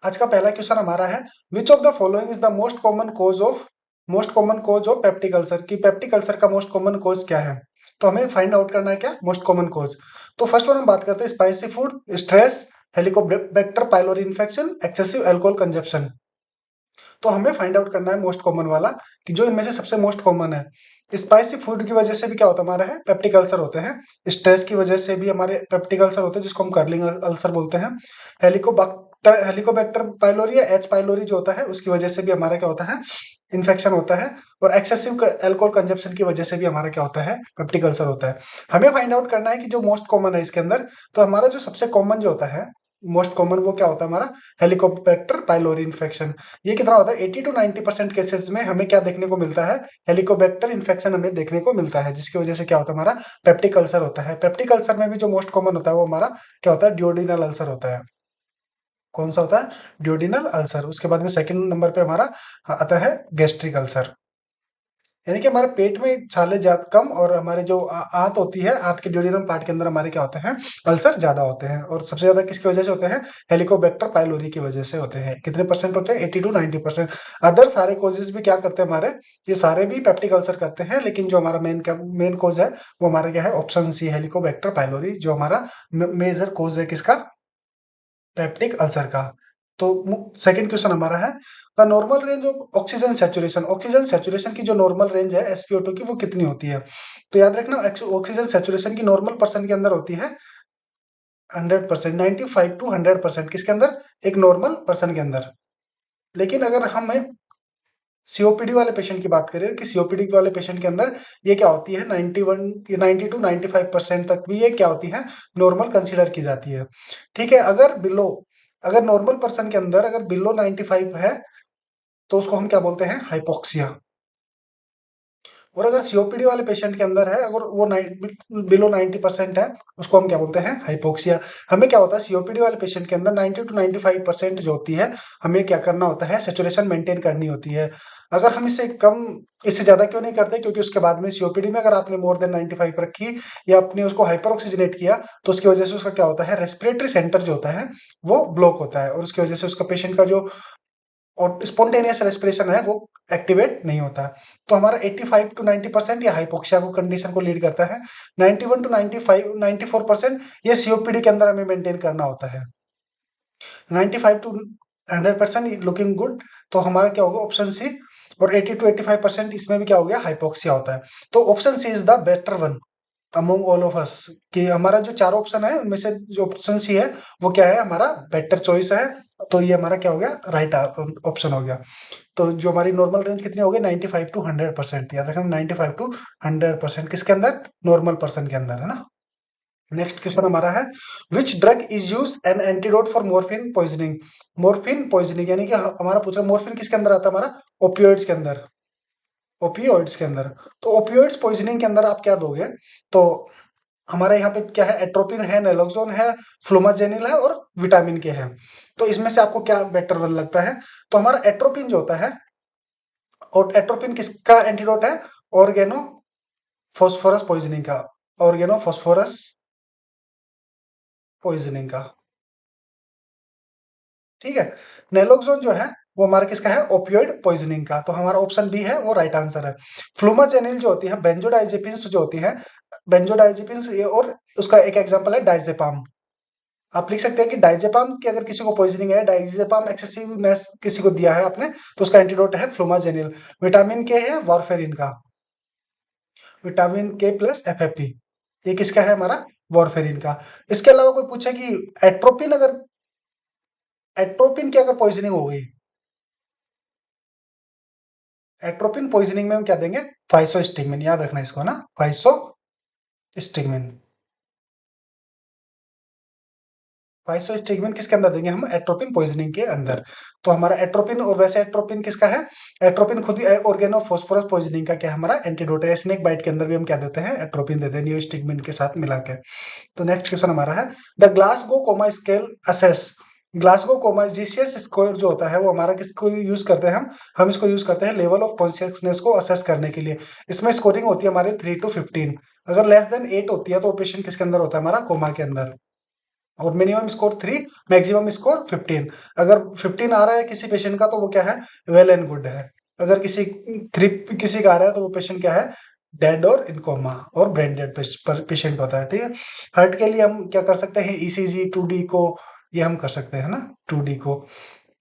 आज का पहला क्वेश्चन हमारा है, which of the following is the most common cause of peptic ulcer, की पेप्टिक अल्सर का मोस्ट कॉमन कोज क्या है। तो हमें फाइंड आउट करना है क्या मोस्ट कॉमन कोज। तो फर्स्ट वन हम बात करते हैं spicy food, stress, Helicobacter pylori infection, excessive alcohol consumption. तो हमें फाइंड आउट करना है मोस्ट कॉमन वाला, कि जो इनमें से सबसे मोस्ट कॉमन है। स्पाइसी फूड की वजह से भी क्या होता है हमारा है पेप्टिक अल्सर होते हैं। स्ट्रेस की वजह से भी हमारे पेप्टिक अल्सर होते हैं, जिसको हम कर्लिंग अल्सर बोलते हैं। हेलिकोबैक्टर पाइलोरी या एच पाइलोरी जो होता है उसकी वजह से भी हमारा क्या होता है इन्फेक्शन होता है। और एक्सेसिव अल्कोहल कंजप्शन की वजह से भी हमारा क्या होता है पेप्टिक अल्सर होता है। हमें फाइंड आउट करना है कि जो मोस्ट कॉमन है इसके अंदर। तो हमारा जो सबसे कॉमन जो होता है मोस्ट कॉमन वो क्या होता है हमारा हेलिकोबैक्टर पाइलोरी इन्फेक्शन। ये कितना होता है 80 to 90% केसेस में हमें क्या देखने को मिलता है हेलिकोबैक्टर इन्फेक्शन हमें देखने को मिलता है, जिसकी वजह से क्या होता है हमारा पेप्टिक अल्सर होता है। पेप्टिक अल्सर में भी जो मोस्ट कॉमन होता है वो हमारा क्या होता है ड्यूडिनल अल्सर होता है। कौन सा होता है ड्यूडिनल अल्सर। उसके बाद में सेकंड नंबर पे हमारा आता है गैस्ट्रिक अल्सर, यानी कि हमारे पेट में छाले ज्यादा कम और हमारे जो आंत होती है आंत के ड्यूडिनम पार्ट के अंदर हमारे क्या होते हैं अल्सर ज्यादा होते हैं। और सबसे ज्यादा किसकी वजह से होते हैं हेलिकोबैक्टर पाइलोरी की वजह से होते हैं। कितने परसेंट होते हैं 80 to 90%। अदर सारे कोजेस भी क्या करते हैं हमारे, ये सारे भी पेप्टिक अल्सर करते हैं, लेकिन जो हमारा मेन कोज है वो हमारा क्या है ऑप्शन सी हेलिकोबैक्टर पाइलोरी, जो हमारा मेजर कोज है किसका पेप्टिक अल्सर का। तो सेकंड क्वेश्चन हमारा है the normal range of oxygen saturation. Oxygen saturation की जो नॉर्मल रेंज है एसपीओ2 की वो कितनी होती है। तो याद रखना ऑक्सीजन सेचुरेशन की नॉर्मल पर्सन के अंदर होती है 100%, 95 to 100% किसके अंदर एक नॉर्मल पर्सन के अंदर। लेकिन अगर हम सीओपीडी वाले पेशेंट की बात करें कि सीओपीडी वाले पेशेंट के अंदर ये क्या होती है 90 to 95% तक भी ये क्या होती है नॉर्मल कंसीडर की जाती है। ठीक है, अगर नॉर्मल पर्सन के अंदर अगर बिलो 95 है तो उसको हम क्या बोलते हैं हाइपोक्सिया। और अगर सीओपीडी वाले पेशेंट के अंदर है अगर वो बिलो 90% है उसको हम क्या बोलते हैं हाइपोक्सिया। हमें क्या होता है सीओपीडी वाले पेशेंट के अंदर 90 to 95% जो होती है हमें क्या करना होता है सेचुरेशन मेंटेन करनी होती है। अगर हम इससे ज्यादा क्यों नहीं करते, क्योंकि उसके बाद में सीओपीडी में अगर आपने मोर देन 95 रखी या आपने उसको हाइपर ऑक्सीजनेट किया तो उसकी वजह से उसका क्या होता है रेस्पिरेटरी सेंटर जो होता है वो ब्लॉक होता है, और उसकी वजह से उसका पेशेंट का जो और स्पॉन्टेनियस रेस्पिरेशन है वो एक्टिवेट नहीं होता है। तो हमारा 85 to 90% ये हाइपोक्सिया को कंडीशन को लीड करता है। 91 to 95 94% ये सीओपीडी के अंदर हमें मेंटेन करना होता है। 95 to 100% लुकिंग गुड, तो हमारा क्या होगा ऑप्शन सी। और 80 to 85% इसमें भी क्या हो गया हाइपोक्सिया होता है। तो option C is the better one among all of us, कि हमारा जो चारों ऑप्शन है उनमें से जो ऑप्शन सी है वो क्या है हमारा बेटर चॉइस है। तो ये हमारा क्या हो गया राइट ऑप्शन हो गया। तो जो हमारी नॉर्मल रेंज कितनी हो गई 95 to 100%, याद रखना 95 to 100% किसके अंदर नॉर्मल पर्सन के अंदर है ना। नेक्स्ट क्वेश्चन हमारा है which drug is use an antidote for morphine poisoning. Morphine poisoning यानी कि हमारा पूछ रहा है मोर्फिन किसके अंदर आता है हमारा ओपियोइड्स के अंदर। ओपियोइड्स के अंदर, तो ओपियोइड्स पॉइजनिंग के अंदर आप क्या दोगे। तो हमारे यहाँ पे क्या है एट्रोपिन है, नेलोक्सोन है, फ्लोमाजेनिल है और विटामिन के है। तो इसमें से आपको क्या बेटर वन लगता है। तो हमारा एट्रोपिन जो होता है, और एट्रोपिन किसका एंटीडोट है ऑर्गेनो फॉस्फोरस पॉइजनिंग का, ऑर्गेनो फॉस्फोरस पॉइजनिंग का। ठीक है, नेलोक्सोन जो है वो हमारा किसका है ओपियोइड पॉइजनिंग का, तो हमारा ऑप्शन बी है वो राइट आंसर है। फ्लूमाजेनिल जो होती है बेंजोडाइजेपिन्स जो होती है बेंजोडाइजेपिन्स, और उसका एक एग्जांपल है डाइजेपाम। आप लिख सकते हैं कि डाइजेपाम की अगर किसी को पॉइजनिंग है, डाइजेपाम एक्सेसिवनेस किसी को दिया है आपने, तो उसका एंटीडोट है फ्लूमाजेनिल। विटामिन के है वारफेरिन का, विटामिन के प्लस एफएफपी, ये किसका है हमारा वारफेरिन का। इसके अलावा कोई पूछे कि एट्रोपिन अगर एट्रोपिन की अगर पॉइजनिंग हो गई, एट्रोपिन पॉइजनिंग में हम क्या देंगे फाइसोस्टिगमिन, याद रखना इसको ना फाइसोस्टिगमिन। फाइसोस्टिगमिन किसके अंदर देंगे हम एट्रोपिन पॉइजनिंग के अंदर। तो हमारा एट्रोपिन, और वैसे एट्रोपिन किसका है एट्रोपिन खुद ही ऑर्गेनो फॉस्फोरस पॉइजनिंग का क्या है हमारा एंटीडोट है। स्नेक बाइट के अंदर भी हम क्या देते हैं एट्रोपिन देते हैं नियोस्टिगमिन के साथ मिला के। तो नेक्स्ट क्वेश्चन हमारा है the Glasgow coma scale assess. Glasgow coma GCS score जो होता है वो हमारा किसको यूज करते हैं हम इसको यूज करते हैं लेवल ऑफ कॉन्शियसनेस को असेस करने के लिए। इसमें स्कोरिंग होती है हमारी 3 to 15। अगर लेस देन 8 होती है तो पेशेंट किसके अंदर होता है हमारा कोमा के अंदर। और मिनिमम स्कोर 3, मैक्सिमम स्कोर 15। अगर 15 आ रहा है किसी पेशेंट का तो वो क्या है, वेल एंड गुड है। अगर किसी 3 किसी का आ रहा है तो वो पेशेंट क्या है, डेड और इन कोमा और ब्रेन डेड पेशेंट होता है। ठीक है, हार्ट के लिए हम क्या कर सकते हैं, ईसीजी 2D को ये हम कर सकते हैं ना, 2D को।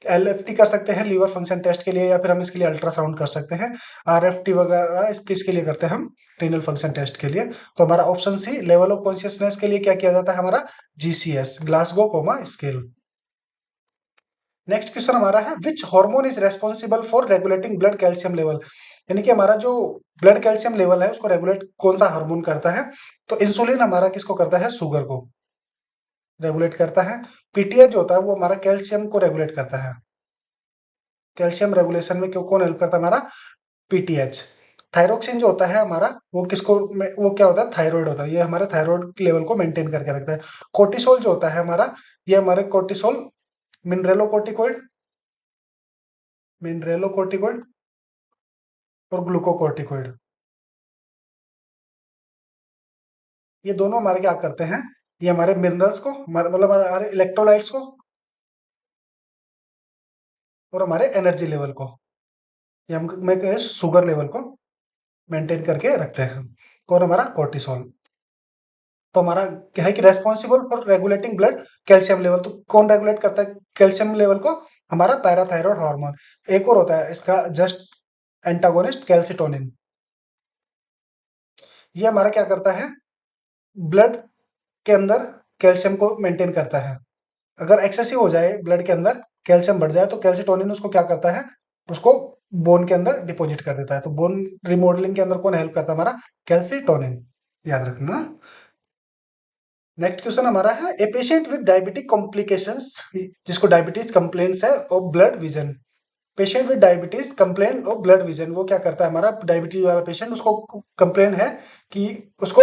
एलएफटी कर सकते हैं लीवर फंक्शन टेस्ट के लिए, या फिर हम इसके लिए अल्ट्रासाउंड कर सकते हैं। आरएफटी वगैरह किसके लिए करते हैं हम, रीनल फंक्शन टेस्ट के लिए। तो हमारा option C, level of consciousness के लिए क्या किया जाता है हमारा, GCS, Glasgow coma scale. Next question हमारा है, which hormone is responsible for regulating blood calcium level. यानी कि हमारा जो ब्लड कैल्शियम लेवल है उसको रेगुलेट कौन सा हार्मोन करता है, तो इंसुलिन हमारा किसको करता है, शुगर को रेगुलेट करता है। पीटीएच जो होता है वो हमारा कैल्शियम को रेगुलेट करता है। कैल्शियम रेगुलेशन में क्यों कौन हेल्प करता है हमारा, पीटीएच। थायरोक्सिन जो होता है हमारा वो किसको, वो क्या होता है, थायराइड होता है, ये हमारे थायराइड लेवल को मेंटेन करके रखता है। कोर्टिसोल जो होता है हमारा, ये हमारे कोर्टिसोल, मिनरेलोकोर्टिकोइड, मिनरेलोकोर्टिकोइड और ग्लूकोकोर्टिकोइड, ये दोनों हमारे क्या करते हैं, ये हमारे मिनरल्स को मतलब हमारे इलेक्ट्रोलाइट्स को और हमारे एनर्जी लेवल को, ये हम में शुगर लेवल को मेंटेन करके रखते हैं। और हमारा कोर्टिसोल, तो हमारा क्या है कि responsible for regulating blood calcium level, तो कौन रेगुलेट करता है कैल्शियम लेवल को, हमारा पैराथायरॉयड हार्मोन। एक और होता है इसका जस्ट एंटागोनिस्ट, कैल्सिटोनिन, ये हमारा क्या करता है, ब्लड के अंदर कैल्शियम को मेंटेन करता है। अगर एक्सेसिव हो जाए ब्लड के अंदर, कैल्शियम बढ़ जाए, तो कैल्सिटोनिन उसको क्या करता है, उसको बोन के अंदर डिपॉजिट कर देता है। तो बोन रिमॉडलिंग के अंदर कौन हेल्प करता है हमारा, कैल्सिटोनिन, याद रखना। नेक्स्ट क्वेश्चन हमारा है, a patient with diabetic complications, जिसको डायबिटीज कंप्लेंट्स है of blood vision. Patient with diabetes complain of blood vision, वो क्या करता है हमारा डायबिटीज वाला पेशेंट, उसको कंप्लेन है कि उसको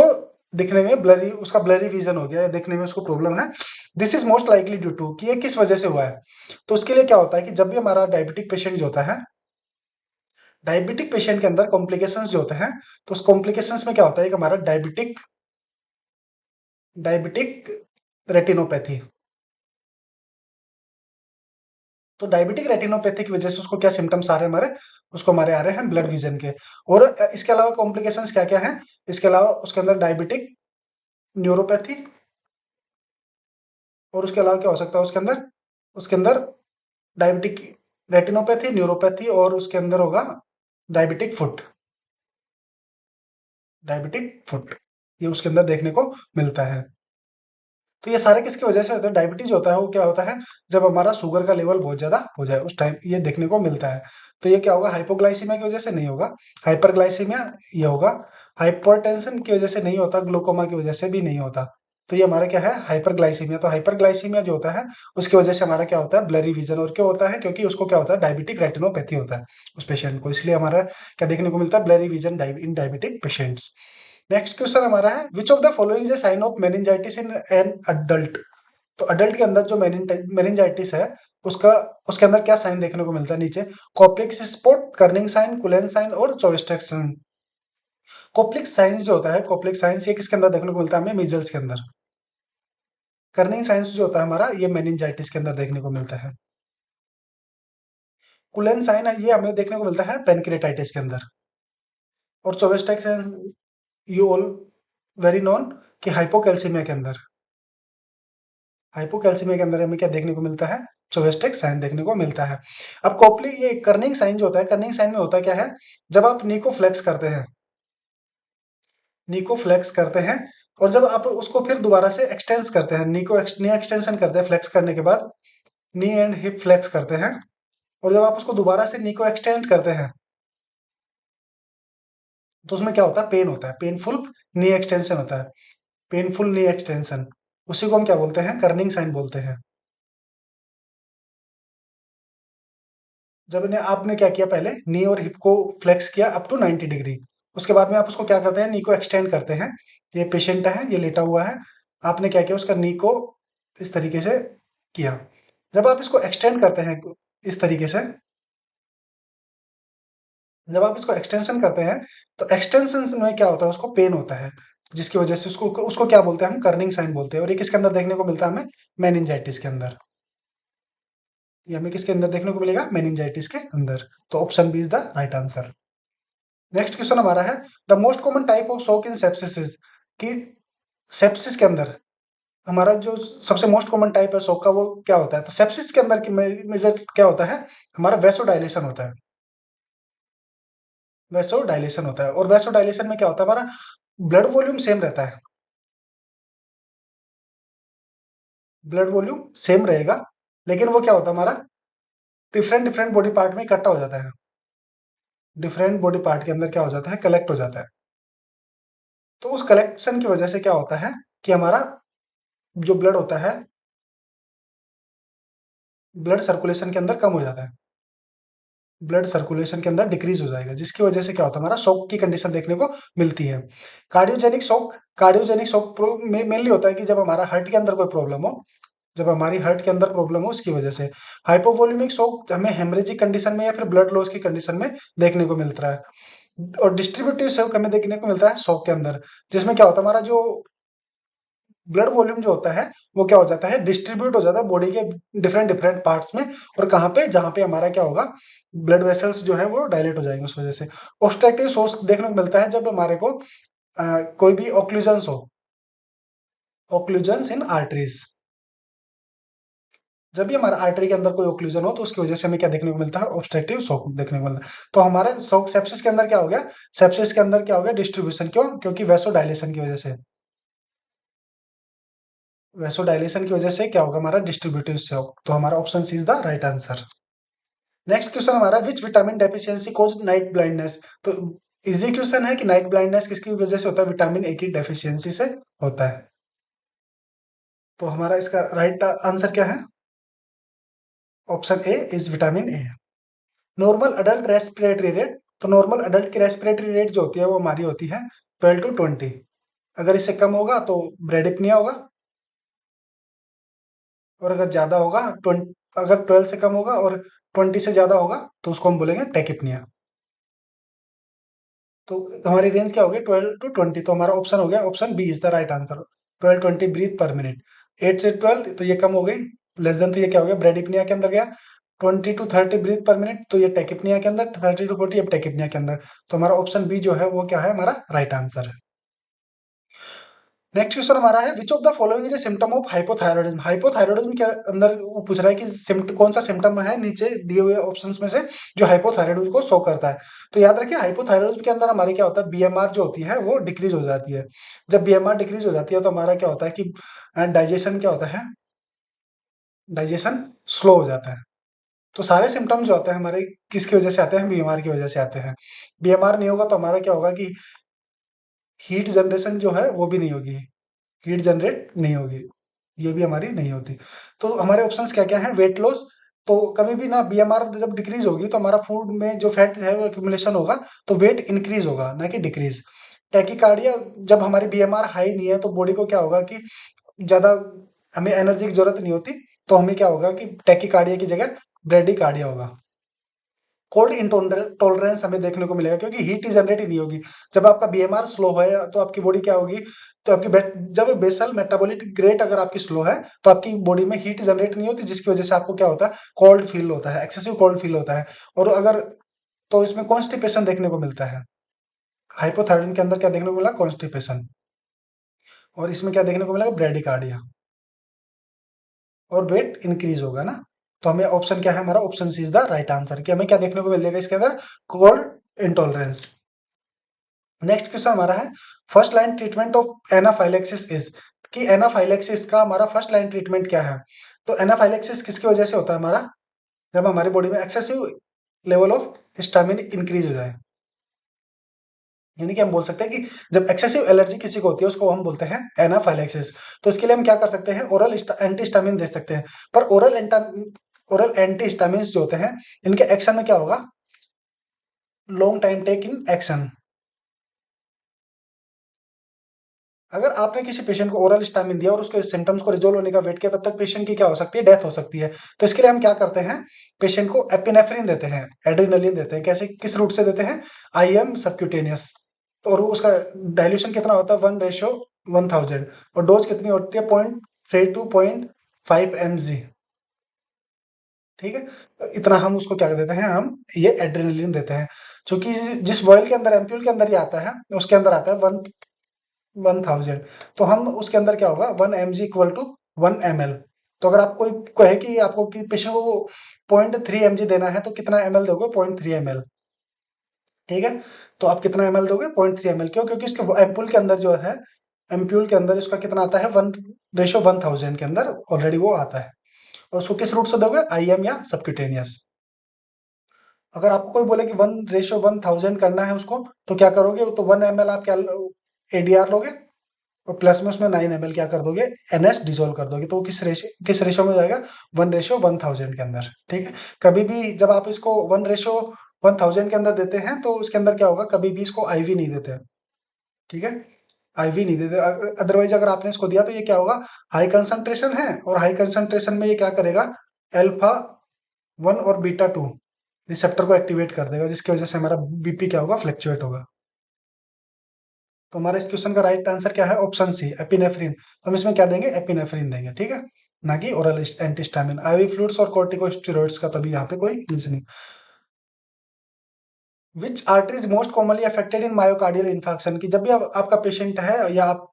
दिखने में ब्लरी, उसका ब्लरी विजन हो गया है, देखने में उसको प्रॉब्लम है। This is most likely due to, कि ये किस वजह से हुआ है। तो उसके लिए क्या होता है कि जब भी हमारा डायबिटिक पेशेंट जो होता है, डायबिटिक पेशेंट के अंदर कॉम्प्लिकेशंस जो होते हैं, तो उस कॉम्प्लिकेशंस में क्या होता है कि हमारा डायबिटिक डायबिटिक रेटिनोपैथी। तो डायबिटिक रेटिनोपैथी की वजह से उसको क्या सिम्टम्स आ रहे हैं हमारे, उसको हमारे आ रहे हैं ब्लड विजन के। और इसके अलावा कॉम्प्लिकेशंस क्या क्या हैं, इसके अलावा उसके अंदर डायबिटिक न्यूरोपैथी, और उसके अलावा क्या हो सकता है उसके अंदर डायबिटिक रेटिनोपैथी, न्यूरोपैथी, और उसके अंदर होगा डायबिटिक फुट, डायबिटिक फुट, ये उसके अंदर देखने को मिलता है। तो ये सारे किसकी वजह से होता है, डायबिटीज होता है वो क्या होता है, जब हमारा शुगर का लेवल बहुत ज्यादा हो जाए उस टाइम ये देखने को मिलता है। तो ये क्या होगा, हाइपोग्लाइसीमिया की वजह से नहीं होगा, हाइपरग्लाइसीमिया ये होगा। हाइपरटेंशन की वजह से नहीं होता, ग्लूकोमा की वजह से भी नहीं होता। तो ये हमारा क्या है, हाइपरग्लाइसीमिया। तो हाइपरग्लाइसीमिया जो होता है उसकी वजह से हमारा क्या होता है, ब्लरी विजन। और क्यों होता है, क्योंकि उसको क्या होता है, डायबिटिक रेटिनोपैथी होता है उस पेशेंट को, इसलिए हमारा क्या देखने को मिलता है, blurry vision in diabetic patients. Next question हमारा है, which of the following is a sign of meningitis in an adult. तो अडल्ट के अंदर जो मेनिंजाइटिस है उसका, उसके अंदर क्या साइन देखने को मिलता है नीचे, Koplik's spot, Kernig sign, Cullen sign और चोवेस्टेक साइन। कॉप्लिक साइंस जो होता है, कॉप्लिक साइंस ये किसके अंदर देखने को मिलता है हमें, मीजल्स के अंदर। कर्निंग साइंस जो होता है हमारा, ये मेनिंजाइटिस के अंदर देखने को मिलता है। कुलेन साइन है ये हमें देखने को मिलता है पेनक्रेटाइटिस के अंदर। और Chvostek sign you all very known कि हाइपोकैल्सीमिया के अंदर, हाइपोकैल्सीमिया के अंदर हमें क्या देखने को मिलता है, चोवेस्टेक साइन देखने को मिलता है। अब कॉपली ये कर्निंग साइन जो होता है, कर्निंग साइन में होता क्या है, जब आप नी को फ्लेक्स करते हैं, नी को फ्लेक्स करते हैं, और जब आप उसको फिर दोबारा से एक्सटेंस करते हैं, नी एक्सटेंशन करते हैं फ्लेक्स करने के बाद, नी एंड हिप फ्लेक्स करते हैं, और जब आप उसको दोबारा से नी को एक्सटेंड करते हैं, तो उसमें क्या होता है, पेन होता है, पेनफुल नी एक्सटेंशन होता है, पेनफुल नी एक्सटेंशन, उसी को हम क्या बोलते हैं, कर्निंग साइन बोलते हैं। जब इन्हें आपने क्या किया, पहले नी और हिप को फ्लेक्स किया अप टू 90 डिग्री, उसके बाद में आप उसको क्या करते हैं, नी को एक्सटेंड करते हैं। ये पेशेंट है, ये लेटा हुआ है, आपने क्या किया, उसका नी को इस तरीके से किया। जब आप इसको एक्सटेंड करते हैं इस तरीके से, जब आप इसको एक्सटेंशन करते हैं, तो एक्सटेंशन में क्या होता है, उसको पेन होता है। जिसकी वजह से उसको उसको क्या बोलते हैं हम, कर्निंग साइन बोलते हैं। और ये किसके अंदर देखने को मिलता है हमें, मेनिंजाइटिस के अंदर। ये हमें किसके अंदर देखने को मिलेगा, मेनिंजाइटिस के अंदर। तो option B is the right answer. Next question हमारा है, the most common type of shock in sepsis is, कि सेप्सिस के अंदर हमारा जो सबसे मोस्ट कॉमन टाइप है शॉक का वो क्या होता है। तो सेप्सिस के अंदर की मेजर क्या होता है, हमारा वेसोडाइलेशन होता है। वेसोडाइलेशन होता है, और वेसोडाइलेशन में क्या होता है, हमारा ब्लड वॉल्यूम सेम रहता है। ब्लड वॉल्यूम सेम रहेगा, लेकिन वो क्या होता है हमारा, डिफरेंट डिफरेंट बॉडी पार्ट में इकट्ठा हो जाता है। डिफरेंट बॉडी पार्ट के अंदर क्या हो जाता है, कलेक्ट हो जाता है। तो उस कलेक्शन की वजह से क्या होता है कि हमारा जो ब्लड होता है, ब्लड सर्कुलेशन के अंदर कम हो जाता है। ब्लड सर्कुलेशन के अंदर डिक्रीज हो जाएगा, जिसकी वजह से क्या होता है, हमारा शॉक की कंडीशन देखने को मिलती है। कार्डियोजेनिक शॉक मेनली होता है कि जब हमारा हार्ट के अंदर कोई प्रॉब्लम हो, जब हमारी हार्ट के अंदर प्रॉब्लम हो उसकी वजह से। हाइपोवोल्यूमिक शॉक हमें हेमरेजिक कंडीशन में या फिर ब्लड लॉस की कंडीशन में देखने को मिलता है। और डिस्ट्रीब्यूटिव शॉक हमें देखने को मिलता है शॉक के अंदर, जिसमें क्या होता है, हमारा जो ब्लड वॉल्यूम जो होता है वो क्या हो जाता है, डिस्ट्रीब्यूट हो जाता है बॉडी के डिफरेंट डिफरेंट पार्ट्स में। और कहाँ पे, जहाँ पे हमारा क्या होगा, ब्लड वेसल्स जो है वो डायलेट हो जाएंगे उस वजह से। ऑब्स्ट्रक्टिव सोर्स देखने को मिलता है जब हमारे को कोई भी ऑक्लूजन्स हो, ऑक्लूजन्स इन आर्टरीज। जब भी हमारा आर्टरी के अंदर कोई ओक्लूजन हो तो उसकी वजह से हमें क्या देखने को मिलता है, ऑब्स्ट्रक्टिव शॉक देखने को मिलता है। तो हमारे शॉक सेप्सिस के अंदर क्या हो गया, सेप्सिस के अंदर क्या हो गया, डिस्ट्रीब्यूशन। क्यों, क्योंकि वेसोडाइलेशन की वजह से। वेसोडाइलेशन की वजह से क्या होगा, हमारा डिस्ट्रीब्यूटिव शॉक। तो हमारा option C is the right answer. Next question हमारा, which vitamin deficiency cause night blindness. तो इजी क्वेश्चन है कि नाइट ब्लाइंडनेस किसकी वजह से होता है, विटामिन ए की डेफिशिएंसी से होता है। तो हमारा इसका राइट आंसर क्या है, option A is vitamin A. Normal adult respiratory rate, तो नॉर्मल अडल्ट की रेस्पिरेटरी रेट जो होती है वो हमारी होती है 12 to 20। अगर इससे कम होगा तो ब्रेडिपनिया होगा, और अगर ज्यादा होगा 20, अगर 12 से कम होगा और 20 से ज्यादा होगा तो उसको हम बोलेंगे टेकिपनिया। तो हमारी रेंज क्या होगी, 12 to 20। तो हमारा ऑप्शन हो गया, option B is the right answer, 12-20 breath per minute. 8 से 12 तो ये कम हो गई, लेस देन तो ये क्या हो गया, ब्रेडिपनिया के अंदर गया। 20 to 30 ब्रीथ पर मिनट तो ये टेकिपनिया के अंदर, 30 to 40 अब टेकिपनिया के अंदर। तो हमारा ऑप्शन बी जो है वो क्या है, हमारा राइट आंसर है। नेक्स्ट क्वेश्चन हमारा है, which of the following is a symptom of hypothyroidism. Hypothyroidism के अंदर वो पूछ रहा है कि कौन सा सिम्टम है नीचे दिए हुए ऑप्शंस में से जो हाइपोथायरॉयडिज्म को शो करता है। तो याद रखिए, हाइपोथायरॉयडिज्म के अंदर हमारे क्या होता है, बीएमआर जो होती है वो डिक्रीज हो जाती है। जब बीएमआर डिक्रीज हो जाती है तो हमारा क्या होता है कि डाइजेशन क्या होता है, डाइजेशन स्लो हो जाता है। तो सारे सिम्टम्स जो आते हैं हमारे किसकी वजह से आते हैं, बीएमआर की वजह से आते हैं। बीएमआर नहीं होगा तो हमारा क्या होगा कि हीट जनरेशन जो है वो भी नहीं होगी, हीट जनरेट नहीं होगी, ये भी हमारी नहीं होती। तो हमारे ऑप्शंस क्या क्या हैं, वेट लॉस। तो कभी भी ना बीएमआर जब डिक्रीज होगी तो हमारा फूड में जो फैट है वो एक्यूमुलेशन होगा, तो वेट इंक्रीज होगा ना कि डिक्रीज। टैकिकार्डिया, जब हमारी बीएमआर हाई नहीं है तो बॉडी को क्या होगा कि ज्यादा हमें एनर्जी की जरूरत नहीं होती, तो हमें क्या होगा कि टैकिकार्डिया की जगह ब्रेडिकार्डिया होगा। कोल्ड इंटॉलरेंस हमें देखने को मिलेगा क्योंकि हीट जनरेट ही नहीं होगी। जब आपका बीएमआर स्लो है तो आपकी बॉडी क्या होगी, तो आपकी जब बेसल मेटाबॉलिक रेट अगर आपकी स्लो है तो आपकी बॉडी में हीट जनरेट नहीं होती, जिसकी वजह से आपको क्या होता है, कोल्ड फील होता है, एक्सेसिव कोल्ड फील होता है। और अगर, तो इसमें कॉन्स्टिपेशन देखने को मिलता है। हाइपोथायराइड के अंदर क्या देखने को मिला, कॉन्स्टिपेशन। और इसमें क्या देखने को मिलेगा, ब्रेडिकार्डिया। और वेट इंक्रीज होगा ना। तो हमें ऑप्शन क्या है, हमारा option C is the right answer, कि हमें क्या देखने को मिलेगा इसके अंदर, कोल्ड इंटॉलरेंस। नेक्स्ट क्वेश्चन हमारा है, first line treatment of anaphylaxis is, कि एनाफाइलेक्सिस का हमारा फर्स्ट लाइन ट्रीटमेंट क्या है। तो एनाफाइलेक्सिस किसकी वजह से होता है हमारा, जब हमारी बॉडी में excessive level of histamine increase हो जाए। यानी कि हम बोल सकते हैं कि जब एक्सेसिव एलर्जी किसी को होती है उसको हम बोलते हैं एनाफाइलेक्सिस। तो इसके लिए हम क्या कर सकते हैं, ओरल एंटीहिस्टामिन दे सकते हैं। पर ओरल एंटीहिस्टामिन जो होते हैं इनके एक्शन में क्या होगा, long time take in action. अगर आपने किसी पेशेंट को ओरल स्टामिन दिया और उसके सिम्टम्स को रिजोल्व होने का वेट किया, तब तक पेशेंट की क्या हो सकती है, डेथ हो सकती है। तो इसके लिए हम क्या करते हैं, पेशेंट को एपिनेफ्रिन देते हैं, एड्रेनलिन देते हैं। कैसे, किस रूट से देते हैं, आईएम सबक्यूटेनियस। तो और उसका डाइल्यूशन कितना होता है 1:1000, और डोज कितनी होती है 0.32 to 0.5 mg। ठीक है, तो इतना हम उसको क्या देते हैं, हम ये एड्रेनलिन देते हैं, क्योंकि जिस बॉयल के अंदर एम्प्यूल के अंदर ही आता है, उसके अंदर आता है 1000। तो हम उसके अंदर क्या होगा 1 mg इक्वल टू 1 ml। तो अगर आप कोई कहे कि आपको कि पेशेंट को 0.3 mg देना है, तो कितना ml दोगे 0.3 ml। ठीक है, तो आप कितना ml दोगे 0.3 ml, क्यों, क्योंकि उसके एम्पूल के अंदर जो है, एम्प्यूल के अंदर उसका कितना आता है 1:1000 के अंदर ऑलरेडी वो आता है। और उसको किस रूट से दोगे, IM या सबक्यूटेनियस। अगर आपको कोई बोले कि 1:1000 करना है उसको, तो क्या करोगे, तो 1 ml आप क्या ADR लोगे, और प्लस में उसमें 9 ml क्या कर दोगे, NS डिसोल्व कर दोगे, तो वो किस रेशो में जाएगा, 1:1000 के अंदर। ठीक है, कभी भी जब आप इसको 1:1000 के अंदर देते हैं, तो उसके अंदर क्या होगा, कभी भी इसको IV नहीं देते। ठीक है, IV नहीं देते, अदरवाइज अगर आपने इसको दिया तो ये क्या होगा, हाई कंसंट्रेशन है, और हाई कंसंट्रेशन में ये क्या करेगा, अल्फा 1 और बीटा 2 रिसेप्टर को एक्टिवेट कर देगा, जिसकी वजह से हमारा BP क्या होगा, फ्लक्चुएट होगा। तो हमारा इस क्वेश्चन का राइट आंसर क्या है, ऑप्शन सी, एपिनेफ्रिन। तो हम इसमें क्या देंगे, एपिनेफ्रिन देंगे। ठीक है, ना कि ओरल एंटीस्टामिन। IV फ्लूइड्स और कॉर्टिकोस्टेरॉइड्स का तभी यहाँ पे कोई यूज नहीं। Which artery is most commonly affected in myocardial infarction, की जब भी आपका पेशेंट है, या आप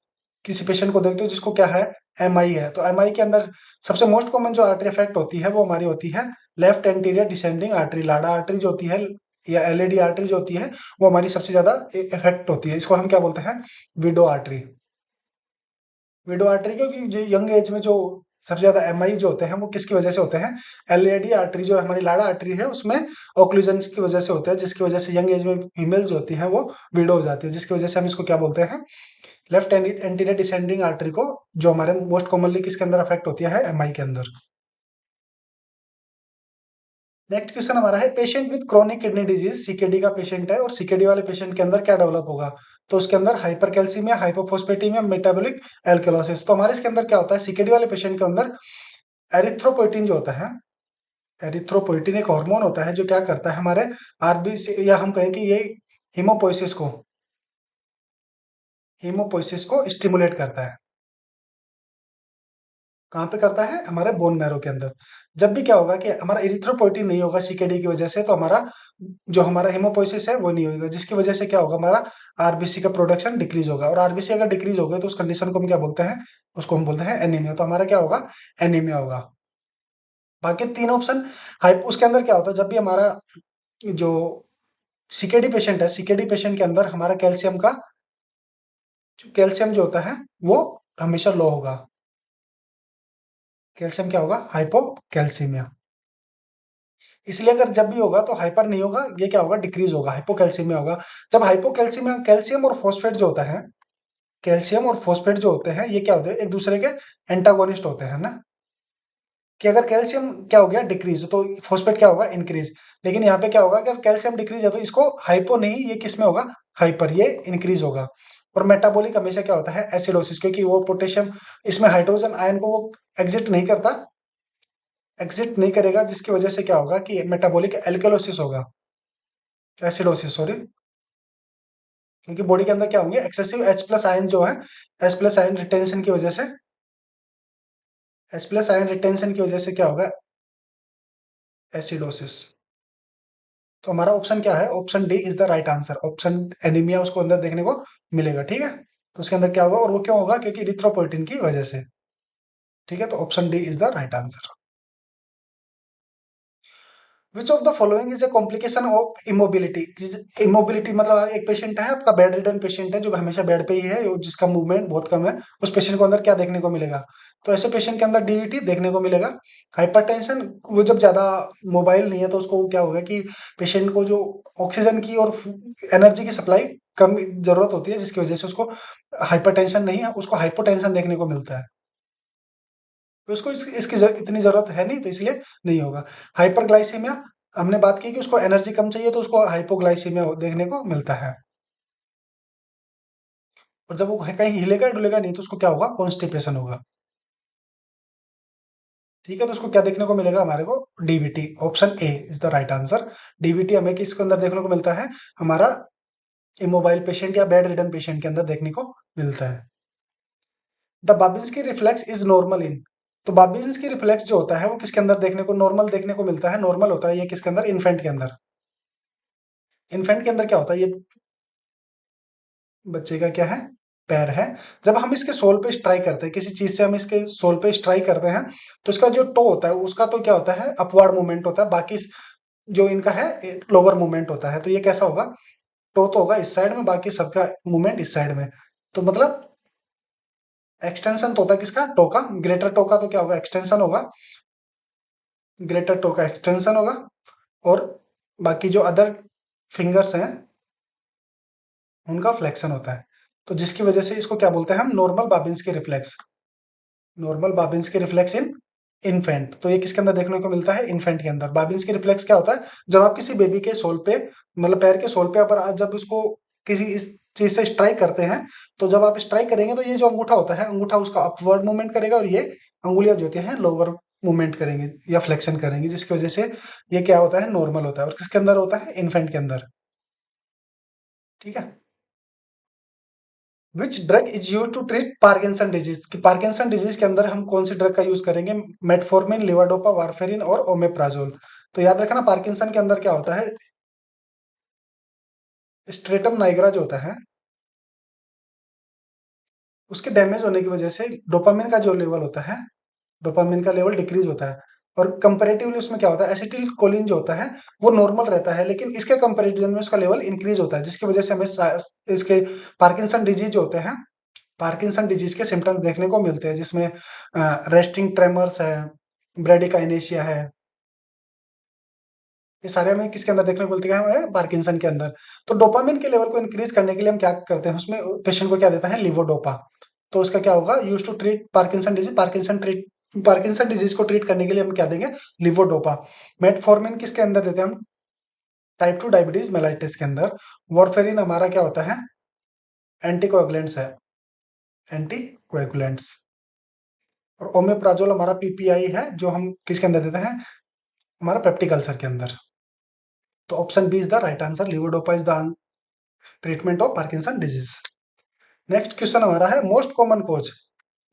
किसी पेशेंट को देखते हो जिसको क्या है, MI है, तो MI के अंदर सबसे मोस्ट कॉमन जो आर्टरी इफेक्ट होती है, वो हमारी होती है लेफ्ट एंटीरियर डिसेंडिंग आर्टरी, लाडा आर्टरी जो होती है, या LAD आर्टरी जो होती है, वो हमारी सबसे ज्यादा इफेक्ट होती है। इसको हम क्या बोलते हैं, विडो आर्टरी। विडो आर्टरी, क्योंकि जो यंग एज में जो सबसे ज्यादा MI जो होते हैं, वो किसकी वजह से होते हैं, LAD आर्टरी जो हमारी लाड़ा आर्टरी है, उसमें ऑक्लूजन की वजह से होता है, जिसकी वजह से यंग एज में फीमेल जो होती है वो विडो हो जाती है, जिसकी वजह से हम इसको क्या बोलते हैं, लेफ्ट एंटीरियर डिसेंडिंग आर्टरी को, जो हमारे मोस्ट कॉमनली किसके अंदर अफेक्ट होती है, MI के अंदर। नेक्स्ट क्वेश्चन हमारा है, patient with chronic kidney disease, CKD का पेशेंट है, और CKD वाले पेशेंट के अंदर क्या डेवलप होगा, तो उसके अंदर हाइपरकैल्सीमिया, हाइपोफोस्फेटीमिया, मेटाबॉलिक एल्कलोसिस। तो हमारे इसके अंदर क्या होता है, CKD वाले पेशेंट के अंदर एरिथ्रोपोइटिन जो होता है, एरिथ्रोपोइटिन एक हार्मोन होता है जो क्या करता है, हमारे RBC, या हम कहें कि ये हीमोपोइसिस को हीमोपोइसिस को स्टिमुलेट करता है। कहाँ पे करता है, हमारे बोन मैरो के अंदर। जब भी क्या होगा कि हमारा इरिथ्रोपोइटिन नहीं होगा CKD की वजह से, तो हमारा जो हमारा हीमोपोइसिस है वो नहीं होगा, जिसकी वजह से क्या होगा, हमारा RBC का प्रोडक्शन डिक्रीज होगा, और RBC अगर डिक्रीज हो गए, तो उस कंडीशन को हम क्या बोलते हैं, उसको हम बोलते हैं एनीमिया। तो हमारा क्या होगा, एनीमिया होगा। बाकी तीन ऑप्शन, हाइप उसके अंदर क्या होता है, जब भी हमारा जो CKD पेशेंट है, CKD पेशेंट के अंदर हमारा कैल्शियम जो होता है, वो हमेशा लो होगा। कैल्शियम क्या होगा, हाइपोकैल्सीमिया। इसलिए अगर जब भी होगा तो हाइपर नहीं होगा, ये क्या होगा, डिक्रीज होगा, हाइपोकैल्सीमिया होगा। जब हाइपोकैल्सीमिया, कैल्शियम और फॉस्फेट जो होता है, कैल्शियम और फॉस्फेट जो होते हैं, ये क्या होते हैं, एक दूसरे के एंटागोनिस्ट होते हैं ना, कि अगर कैल्शियम क्या हो गया, डिक्रीज, तो फॉस्फेट क्या होगा, इंक्रीज। लेकिन यहाँ पे क्या होगा, अगर कैल्शियम डिक्रीज है, तो इसको हाइपो नहीं, ये किस में होगा, हाइपर, ये इंक्रीज होगा। और मेटाबॉलिक हमेशा क्या होता है, एसिडोसिस, क्योंकि वो पोटेशियम इसमें हाइड्रोजन आयन को वो एग्जिट नहीं करेगा, जिसकी वजह से क्या होगा कि मेटाबॉलिक एल्कलोसिस होगा, एसिडोसिस सॉरी। क्योंकि बॉडी के अंदर क्या होंगे, एक्सेसिव H+ आयन जो है, H+ आयन रिटेंशन की वजह से, H+ आयन रिटेंशन की वजह से क्या होगा, एसिडोसिस। तो हमारा ऑप्शन क्या है, option D is the right answer. Option anaemia उसको अंदर देखने को मिलेगा। ठीक है, तो उसके अंदर क्या होगा, और वो क्यों होगा, क्योंकि इरिथ्रोपोइटिन की वजह से। ठीक है, तो option D is the right answer. Which of the following is a complication of immobility. Immobility मतलब एक पेशेंट है आपका, बेड रिडन पेशेंट है, जो हमेशा बेड पे ही है, जिसका मूवमेंट बहुत कम है, उस पेशेंट को अंदर क्या देखने को मिलेगा, तो ऐसे पेशेंट के अंदर DVT देखने को मिलेगा। हाइपरटेंशन, वो जब ज्यादा मोबाइल नहीं है, तो उसको क्या होगा कि पेशेंट को जो ऑक्सीजन की और एनर्जी की सप्लाई कम जरूरत होती है, जिसकी वजह से उसको हाइपरटेंशन नहीं है, उसको हाइपोटेंशन देखने को मिलता है। तो उसको इतनी जरूरत है नहीं, तो इसलिए नहीं होगा। हाइपरग्लाइसीमिया, हमने बात की कि उसको एनर्जी कम चाहिए, तो उसको हाइपोग्लाइसीमिया देखने को मिलता है। और जब वो कहीं हिलेगा डुलेगा नहीं, तो उसको क्या होगा, कॉन्स्टिपेशन होगा। ठीक है, तो उसको क्या देखने को मिलेगा, हमारे को DVT। Option A is the right answer. DVT हमें किसके अंदर देखने को मिलता है, हमारा इमोबाइल पेशेंट या बेड रिडन पेशेंट के अंदर देखने को मिलता है। The Babinski reflex is normal in, तो बाबिंस्की रिफ्लेक्स जो होता है वो किसके अंदर देखने को नॉर्मल देखने को मिलता है, नॉर्मल होता है ये किसके अंदर, इन्फेंट के अंदर। इन्फेंट के अंदर क्या होता है, ये बच्चे का क्या है, पैर है। जब हम इसके सोल पे स्ट्राइक करते हैं, किसी चीज से हम इसके सोल पे स्ट्राइक करते हैं, तो इसका जो टो होता है उसका तो क्या होता है, अपवर्ड मूवमेंट होता है, बाकी जो इनका है लोअर मूवमेंट होता है। तो ये कैसा होगा, टो तो होगा इस साइड में, बाकी सबका मूवमेंट इस साइड में। तो मतलब एक्सटेंशन तो होता है किसका, टो का, ग्रेटर टो का तो क्या होगा, एक्सटेंशन होगा, ग्रेटर टो का एक्सटेंशन होगा, और बाकी जो अदर फिंगर्स हैं उनका फ्लेक्शन होता है। तो जिसकी वजह से इसको क्या बोलते हैं हम, normal Babinski reflex, normal Babinski reflex इन इन्फेंट। तो ये किसके अंदर देखने को मिलता है, इन्फेंट के अंदर। बाबिन्स्की रिफ्लेक्स क्या होता है, जब आप किसी बेबी के सोल पे, मतलब पैर के सोल पे पर आप जब उसको किसी इस चीज से स्ट्राइक करते हैं, तो जब आप स्ट्राइक करेंगे तो ये जो अंगूठा होता है, अंगूठा उसका अपवर्ड मूवमेंट करेगा, और ये अंगुलियां जो होती हैं लोअर मूवमेंट करेंगे या फ्लेक्शन करेंगे, जिसकी वजह से ये क्या होता है, नॉर्मल होता है। और किसके अंदर होता है, इन्फेंट के अंदर। ठीक है। Which drug is use to treat Parkinson disease, कि पार्किंसन डिजीज के अंदर हम कौन सी ड्रग का यूज करेंगे, मेटफॉर्मिन, लिवाडोपा, वारफेरिन और ओमेप्राजोल। तो याद रखना पार्किंसन के अंदर क्या होता है, स्ट्रेटम नाइग्रा जो होता है उसके डैमेज होने की वजह से डोपामिन का जो लेवल होता है, डोपामिन का लेवल डिक्रीज होता है। और कंपेरेटिवली उसमें क्या होता है, एसिटिल कोलिन जो होता है वो नॉर्मल रहता है, लेकिन इसके कंपेरिजन में उसका लेवल इंक्रीज होता है, जिसकी वजह से हमें इसके पार्किंसन डिजीज जो होते हैं, पार्किंसन डिजीज के सिम्टम्स देखने को मिलते हैं, जिसमें रेस्टिंग ट्रेमर्स है, ब्रेडिकाइनेशिया है, ये सारे हमें किसके अंदर देखने को मिलते हैं, हमें पार्किंसन के अंदर। तो डोपामिन के लेवल को इंक्रीज करने के लिए हम क्या करते हैं, उसमें पेशेंट को क्या देता है, लिवोडोपा। तो उसका क्या होगा, use to treat Parkinson disease, Parkinson disease को ट्रीट करने के लिए हम क्या देंगे, लिवोडोपा। मेटफॉर्मिन किसके अंदर देते हैं हम, टाइप 2 डायबिटीज मेलाइटिस के अंदर। वॉरफेरिन हमारा क्या होता है, एंटीकोएगुलेंट्स है, एंटीकोएगुलेंट्स। और ओमेप्राजोल हमारा पीपीआई है, जो हम किसके अंदर देते हैं, हमारा पेप्टिक अल्सर के अंदर। तो option B is the right answer, levodopa is the treatment of Parkinson disease. Next question हमारा है most common cause,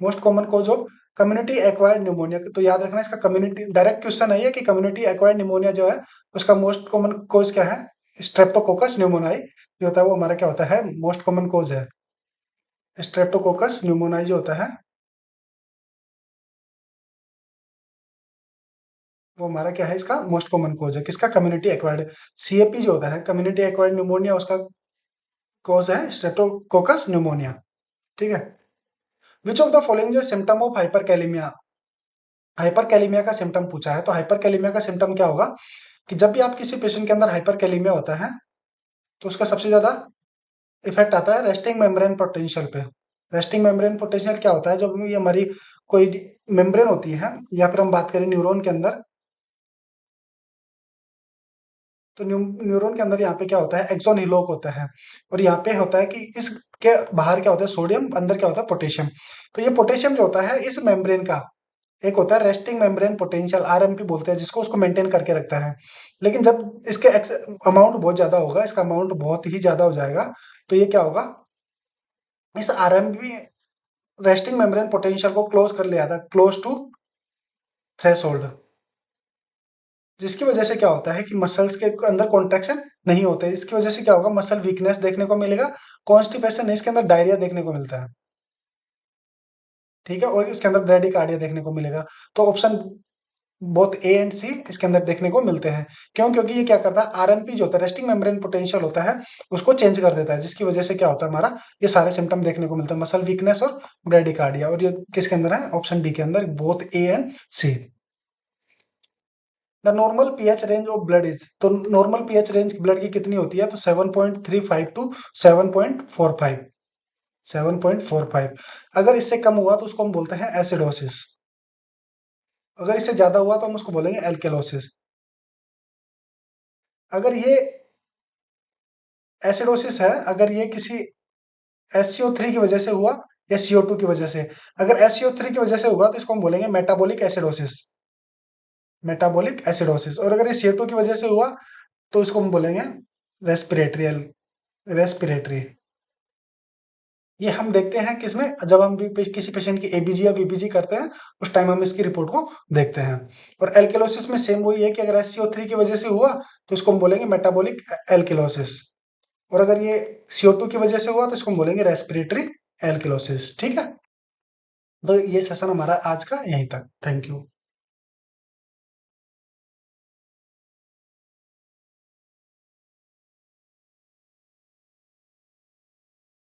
most common cause of community acquired pneumonia. तो याद रखना इसका कम्युनिटी डायरेक्ट क्वेश्चन है ये, कि कम्युनिटी एक्वायर्ड निमोनिया जो है उसका मोस्ट कॉमन कोज क्या है, स्ट्रेप्टोकोकस न्यूमोनाई जो होता है वो हमारा क्या होता है, मोस्ट कॉमन कोज है। स्ट्रेप्टोकोकस न्यूमोनाई जो होता है वो हमारा क्या है, इसका मोस्ट कॉमन कोज है, किसका, कम्युनिटी एक्वायर्ड। सीएपी जो होता है कम्युनिटी एक्वायर्ड न्यूमोनिया, उसका कोज है स्ट्रेप्टोकोकस न्यूमोनिया। ठीक है। विच ऑफ द फॉलोइंग जो सिम्टम ऑफ हाइपरकैलेमिया, हाइपरकैलेमिया का सिम्टम पूछा है, तो हाइपरकैलेमिया का सिम्टम क्या होगा, कि जब भी आप किसी पेशेंट के अंदर हाइपरकैलेमिया होता है, तो उसका सबसे ज्यादा इफेक्ट आता है रेस्टिंग मेम्ब्रेन पोटेंशियल पे। रेस्टिंग मेम्ब्रेन पोटेंशियल क्या होता है, जब ये हमारी कोई मेम्ब्रेन होती है, या फिर हम बात करें न्यूरॉन के अंदर, तो न्यूरॉन के अंदर यहाँ पे क्या होता है, एक्सोन हिलोक होता है, और यहाँ पे होता है कि इसके बाहर क्या होता है, सोडियम, अंदर क्या होता है, पोटेशियम। तो ये पोटेशियम जो होता है इस मेम्ब्रेन का, एक होता है रेस्टिंग मेम्ब्रेन पोटेंशियल, आरएमपी बोलते हैं जिसको, उसको मेंटेन करके रखता है। लेकिन जब इसके अमाउंट बहुत ज्यादा होगा, इसका अमाउंट बहुत ही ज्यादा हो जाएगा, तो ये क्या होगा, इस आरएमपी रेस्टिंग मेम्ब्रेन पोटेंशियल को क्लोज कर लिया था, क्लोज टू थ्रेशोल्ड, जिसकी वजह से क्या होता है कि मसल्स के अंदर कॉन्ट्रैक्शन नहीं होते, इसकी वजह से क्या होगा, मसल वीकनेस देखने को मिलेगा, कॉन्स्टिपेशन, इसके अंदर डायरिया देखने को मिलता है। ठीक है। और इसके अंदर ब्रेडिकार्डिया देखने को मिलेगा। तो ऑप्शन बोथ ए एंड सी इसके अंदर देखने को मिलते हैं। क्यों, क्योंकि ये क्या करता है, आरएमपी जो होता है रेस्टिंग मेम्ब्रेन पोटेंशियल होता है, उसको चेंज कर देता है, जिसकी वजह से क्या होता है, हमारा ये सारे सिम्टम देखने को मिलते हैं, मसल वीकनेस और ब्रेडिकार्डिया। और ये किसके अंदर है, ऑप्शन डी के अंदर, both A and C. The normal pH range of blood is, तो नॉर्मल पीएच रेंज ब्लड की कितनी होती है, तो 7.35 टू 7.45, 7.45। अगर इससे कम हुआ तो उसको हम बोलते हैं एसिडोसिस, अगर इससे ज्यादा हुआ तो हम उसको बोलेंगे एल्केलोसिस। अगर ये एसिडोसिस है, अगर ये किसी SCO3 की वजह से हुआ या CO2 की वजह से, अगर SCO3 की वजह से होगा तो इसको हम बोलेंगे मेटाबॉलिक एसिडोसिस, मेटाबॉलिक एसिडोसिस। और अगर ये CO2 की वजह से हुआ तो इसको हम बोलेंगे रेस्पिरेटरी रेस्पिरेटरी। ये हम देखते हैं किसमें, जब हम भी किसी पेशेंट की एबीजी या वीबीजी करते हैं, उस टाइम हम इसकी रिपोर्ट को देखते हैं। और एल्केलोसिस में सेम वही है कि अगर SCO3 की वजह से हुआ तो इसको हम बोलेंगे मेटाबॉलिक एल्केलोसिस, और अगर ये CO2 की वजह से हुआ तो इसको हम बोलेंगे रेस्पिरेटरी एल्केलोसिस। ठीक है, तो ये सेशन हमारा आज का यहीं तक। Thank you.